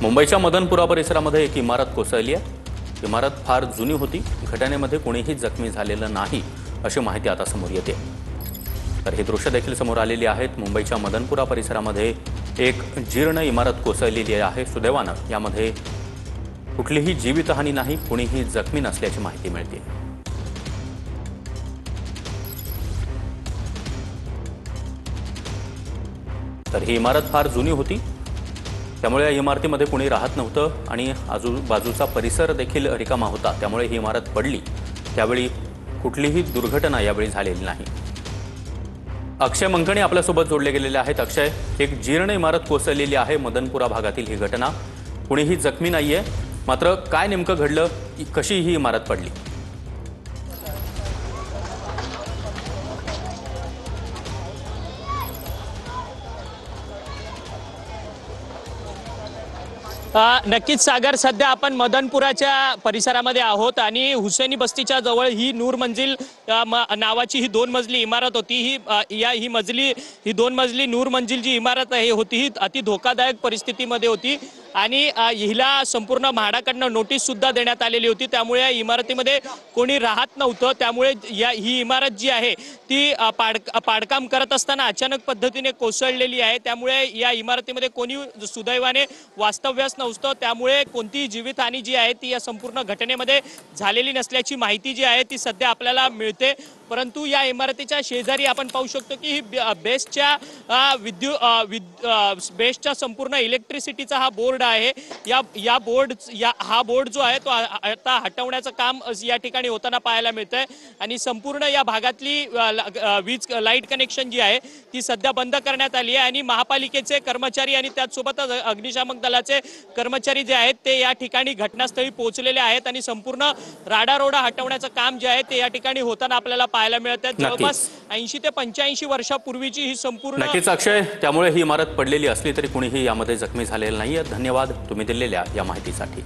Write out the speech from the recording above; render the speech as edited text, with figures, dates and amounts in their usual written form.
मुंबईच्या मदनपुरा परिसरामध्ये एक इमारत कोसळली आहे। इमारत फार जुनी होती। घटनेमध्ये कोणीही जखमी झालेलं नाही अशी माहिती आता समोर येते। तर हे दृश्य देखील समोर आलेली आहेत। मुंबईच्या मदनपुरा परिसरामध्ये एक जीर्ण इमारत कोसळलेली आहे। सुदैवानं यामध्ये कुठलीही जीवितहानी नाही, कोणीही जखमी नसल्याची माहिती मिळते। तर ही इमारत फार जुनी होती, त्यामुळे या इमारतीमध्ये कोणी राहत नव्हतं आणि आजूबाजूचा परिसर देखील रिकामा होता। त्यामुळे ही इमारत पडली त्यावेळी कुठलीही दुर्घटना यावेळी झालेली नाही। अक्षय मंकणे आपल्यासोबत जोडले गेलेले आहेत। अक्षय, एक जीर्ण इमारत कोसळलेली आहे मदनपुरा भागातील ही घटना, कोणीही जखमी नाहीये, मात्र काय नेमकं घडलं, कशी ही इमारत पडली? नक्कीच सागर, सध्या आपण मदनपुराच्या परिसरामध्ये आहोत आणि हुसेनी बस्तीच्या जवळ ही नूर मंजिल नावाची ही 2 मजली इमारत होती। ही 2 मजली नूर मंजिल जी इमारत आहे होती ही अति धोकादायक परिस्थितीमध्ये होती आणि हिला संपूर्ण म्हाडाकडनं नोटीस सुद्धा देण्यात आलेली होती। त्यामुळे या इमारतीमध्ये कोणी राहत नव्हतं। त्यामुळे ही इमारत जी आहे ती पाडकाम करत असताना अचानक पद्धतीने कोसळलेली आहे। त्यामुळे या इमारतीमध्ये कोणी सुदैवाने वास्तव्यास नव्हतं। त्यामुळे कोणतीही जीवितहानी जी आहे ती या संपूर्ण घटनेमध्ये झालेली नसल्याची माहिती जी आहे ती सध्या आपल्याला मिळते। परंतु या इमारतीच्या शेजारी आपण पाहू शकतो की बेस्टच्या संपूर्ण इलेक्ट्रिसिटीचा हा बोर्ड आहे। हा बोर्ड जो आहे तो आता हटवण्याचं काम या ठिकाणी होताना पाहायला मिळतंय आणि संपूर्ण या भागातली वीज लाईट कनेक्शन जी आहे ती सध्या बंद करण्यात आली आहे आणि महापालिकेचे कर्मचारी आणि त्याचसोबत अग्निशामक दलाचे कर्मचारी जे आहेत ते या ठिकाणी घटनास्थळी पोहोचलेले आहेत आणि संपूर्ण राडारोडा हटवण्याचं काम जे आहे ते या ठिकाणी होताना आपल्याला पाहायला मिळत आहे। जवळपास 80 ते 85 वर्षापूर्वीची ही संपूर्ण नक्कीच अक्षय, त्यामुळे ही इमारत पडलेली असली तरी कुणीही यामध्ये जखमी झालेलं नाहीये। धन्यवाद तुम्ही दिलेल्या या माहितीसाठी।